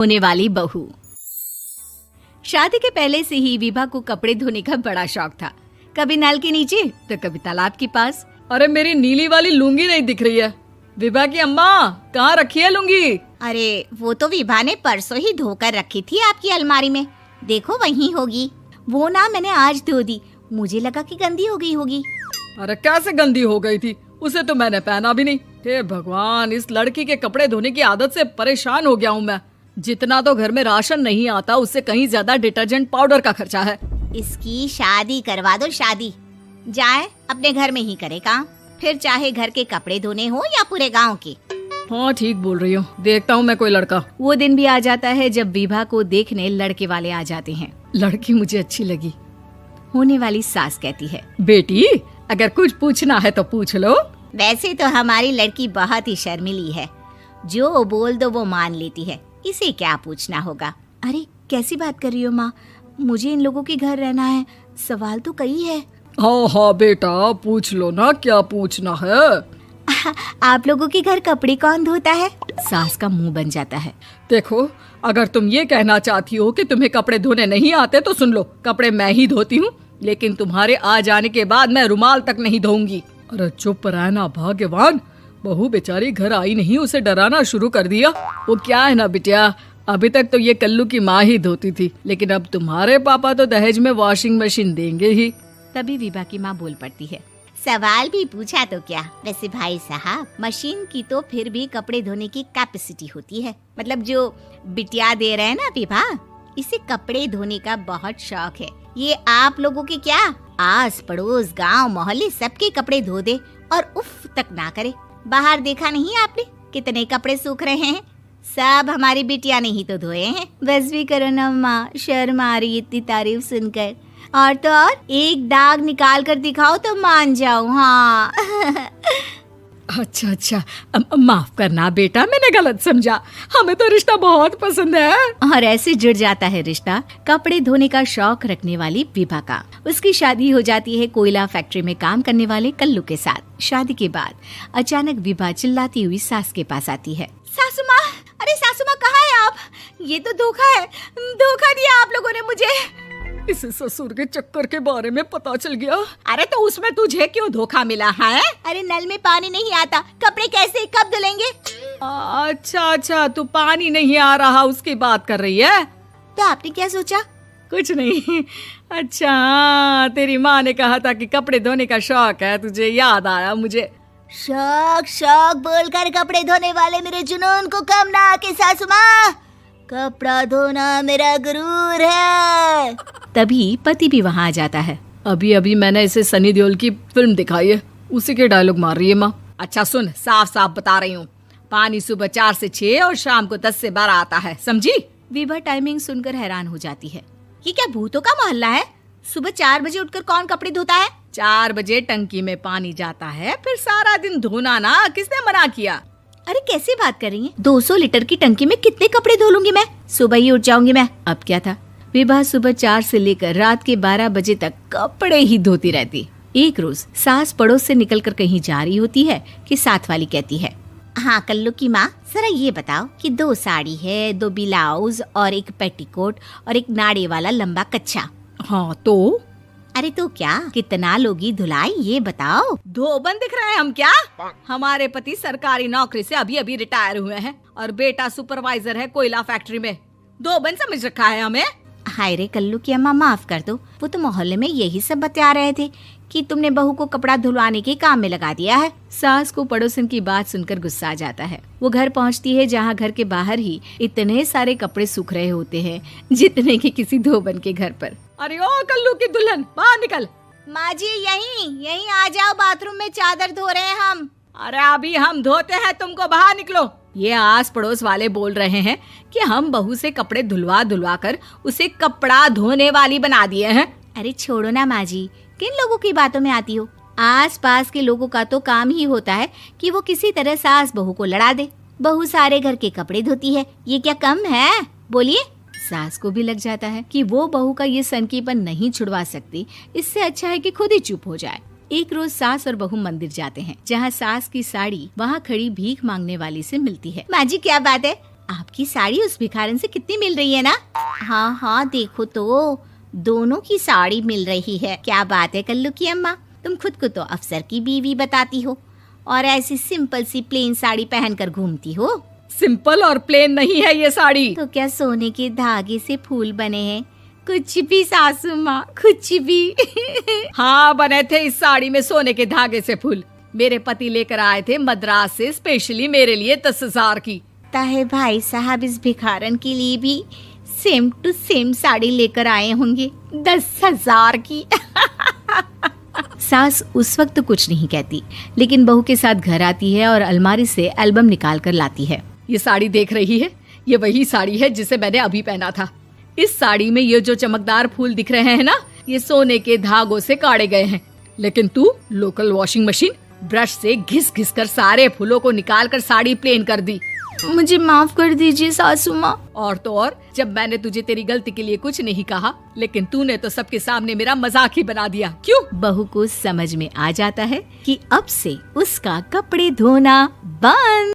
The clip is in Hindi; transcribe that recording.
होने वाली बहू। शादी के पहले से ही विभा को कपड़े धोने का बड़ा शौक था। कभी नल के नीचे तो कभी तालाब के पास। अरे मेरी नीली वाली लुंगी नहीं दिख रही है। विभा की अम्मा, कहाँ रखी है लुंगी? अरे वो तो विभा ने परसों ही धोकर रखी थी आपकी अलमारी में, देखो वहीं होगी। वो ना मैंने आज धो दी, मुझे लगा कि गंदी हो गई होगी। अरे कैसे गंदी हो गई थी? उसे तो मैंने पहना भी नहीं। हे भगवान, इस लड़की के कपड़े धोने की आदत से परेशान हो गया हूँ मैं। जितना तो घर में राशन नहीं आता, उससे कहीं ज्यादा डिटर्जेंट पाउडर का खर्चा है। इसकी शादी करवा दो, शादी जाए अपने घर में ही करे काम, फिर चाहे घर के कपड़े धोने हो या पूरे गांव के। हाँ ठीक बोल रही हो, देखता हूँ मैं कोई लड़का। वो दिन भी आ जाता है जब विभा को देखने लड़के वाले आ जाते हैं। लड़की मुझे अच्छी लगी। होने वाली सास कहती है, बेटी अगर कुछ पूछना है तो पूछ लो। वैसे तो हमारी लड़की बहुत ही शर्मीली है, जो बोल दो वो मान लेती है, इसे क्या पूछना होगा। अरे कैसी बात कर रही हो माँ, मुझे इन लोगों के घर रहना है, सवाल तो कई है। हाँ हाँ बेटा, पूछ लो ना, क्या पूछना है। आप लोगों के घर कपड़े कौन धोता है? सास का मुंह बन जाता है। देखो, अगर तुम ये कहना चाहती हो कि तुम्हें कपड़े धोने नहीं आते तो सुन लो, कपड़े मैं ही धोती हूँ, लेकिन तुम्हारे आ जाने के बाद मैं रुमाल तक नहीं धोऊंगी। अरे चुप रहना भाग्यवान, बहू बेचारी घर आई नहीं, उसे डराना शुरू कर दिया। वो क्या है ना बिटिया, अभी तक तो ये कल्लू की माँ ही धोती थी, लेकिन अब तुम्हारे पापा तो दहेज में वॉशिंग मशीन देंगे ही। तभी विभा की माँ बोल पड़ती है, सवाल भी पूछा तो क्या। वैसे भाई साहब, मशीन की तो फिर भी कपड़े धोने की कैपेसिटी होती है। मतलब जो बिटिया दे रहे हैं ना विभा, इसे कपड़े धोने का बहुत शौक है। ये आप लोगों के क्या, आस पड़ोस गांव मोहल्ले सबके कपड़े धो दे और उफ तक ना करे। बाहर देखा नहीं आपने कितने कपड़े सूख रहे हैं? सब हमारी बिटिया ने ही तो धोए हैं। बस भी करो ना माँ, शर्म आ रही इतनी तारीफ सुनकर। और तो और एक दाग निकाल कर दिखाओ तो मान जाऊं। हाँ अच्छा, माफ करना बेटा, मैंने गलत समझा। हमें तो रिश्ता बहुत पसंद है। और ऐसे जुड़ जाता है रिश्ता कपड़े धोने का शौक रखने वाली विभा का। उसकी शादी हो जाती है कोयला फैक्ट्री में काम करने वाले कल्लू के साथ। शादी के बाद अचानक विभा चिल्लाती हुई सास के पास आती है। सासू माँ, अरे सासू माँ कहाँ है आप? ये तो धोखा है, धोखा दिया आप लोगों ने मुझे। इसे ससुर के चक्कर के बारे में पता चल गया। अरे तो उसमें तुझे क्यों धोखा मिला है? अरे नल में पानी नहीं आता, कपड़े कैसे कब धुलेंगे? अच्छा, तू पानी नहीं आ रहा उसकी बात कर रही है। तो आपने क्या सोचा? कुछ नहीं। अच्छा, तेरी माँ ने कहा था कि कपड़े धोने का शौक है तुझे, याद आया मुझे। शौक बोलकर कपड़े धोने वाले मेरे जुनून को कम ना आके सासू माँ, कपड़ा धोना मेरा गुरूर है। तभी पति भी वहाँ आ जाता है। अभी मैंने इसे सनी देओल की फिल्म दिखाई है, उसी के डायलॉग मार रही है माँ। अच्छा सुन, साफ बता रही हूँ, पानी सुबह 4 से 6 और शाम को 10 से 12 आता है, समझी? विभा टाइमिंग सुनकर हैरान हो जाती है। ये क्या भूतों का मोहल्ला है? सुबह 4 बजे उठकर कौन कपड़े धोता है? 4 बजे टंकी में पानी जाता है, फिर सारा दिन धोना ना, किसने मना किया? अरे कैसी बात कर रही हैं? 200 लीटर की टंकी में कितने कपड़े धो लूंगी मैं? सुबह ही उठ जाऊंगी मैं। अब क्या था, विभा सुबह 4 से लेकर रात के 12 बजे तक कपड़े ही धोती रहती। एक रोज सास पड़ोस से निकलकर कहीं जा रही होती है कि साथ वाली कहती है, हाँ कल्लू की माँ, जरा ये बताओ कि 2 साड़ी है, 2 ब्लाउज और एक पेटीकोट और एक नाड़े वाला लंबा कच्छा। हाँ तो? अरे तो क्या, कितना लोगी धुलाई ये बताओ। धोबन दिख रहे हैं हम क्या? हमारे पति सरकारी नौकरी से अभी रिटायर हुए हैं और बेटा सुपरवाइजर है कोयला फैक्ट्री में। धोबन समझ रखा है हमें? हाय रे कल्लू की अम्मा, माफ कर दो, वो तो मोहल्ले में यही सब बता रहे थे कि तुमने बहू को कपड़ा धुलवाने के काम में लगा दिया है। सास को पड़ोसन की बात सुनकर गुस्सा आ जाता है। वो घर पहुंचती है जहां घर के बाहर ही इतने सारे कपड़े सूख रहे होते हैं जितने कि किसी धोबन के घर पर। अरे ओ कल्लू की दुल्हन, बाहर निकल। माँ जी यहीं आ जाओ, बाथरूम में चादर धो रहे हैं हम। अरे अभी हम धोते हैं, तुमको बाहर निकलो। ये आस पड़ोस वाले बोल रहे हैं कि हम बहू से कपड़े धुलवा कर उसे कपड़ा धोने वाली बना दिए हैं। अरे छोड़ो ना माँ जी, किन लोगों की बातों में आती हो? आस पास के लोगों का तो काम ही होता है कि वो किसी तरह सास बहू को लड़ा दे। बहू सारे घर के कपड़े धोती है, ये क्या कम है? बोलिए। सास को भी लग जाता है कि वो बहू का ये सनकीपन नहीं छुड़वा सकती, इससे अच्छा है कि खुद ही चुप हो जाए। एक रोज सास और बहू मंदिर जाते हैं, जहाँ सास की साड़ी वहाँ खड़ी भीख मांगने वाली से मिलती है। माँ जी क्या बात है, आपकी साड़ी उस भिखारन से कितनी मिल रही है ना? हाँ हाँ देखो तो, दोनों की साड़ी मिल रही है। क्या बात है कल्लू की अम्मा, तुम खुद को तो अफसर की बीवी बताती हो और ऐसी सिंपल सी प्लेन साड़ी पहनकर घूमती हो। सिंपल और प्लेन नहीं है ये साड़ी। तो क्या सोने के धागे से फूल बने हैं? कुछ भी सासू माँ, कुछ भी। हाँ बने थे इस साड़ी में सोने के धागे से फूल। मेरे पति लेकर आए थे मद्रास से स्पेशली मेरे लिए 10,000 की। ताहे भाई साहब इस भिखारन के लिए भी सेम टू सेम साड़ी लेकर आए होंगे 10,000 की। सास उस वक्त तो कुछ नहीं कहती, लेकिन बहू के साथ घर आती है और अलमारी से एल्बम निकाल कर लाती है। ये साड़ी देख रही है, ये वही साड़ी है जिसे मैंने अभी पहना था। इस साड़ी में ये जो चमकदार फूल दिख रहे हैं ना, ये सोने के धागों से काढ़े गए हैं। लेकिन तू लोकल वॉशिंग मशीन ब्रश से घिस घिस कर सारे फूलों को निकाल कर साड़ी प्लेन कर दी। मुझे माफ कर दीजिए सासू माँ। और तो और, जब मैंने तुझे तेरी गलती के लिए कुछ नहीं कहा, लेकिन तूने तो सबके सामने मेरा मजाक ही बना दिया। क्यों? बहू को समझ में आ जाता है कि अब से उसका कपड़े धोना बंद।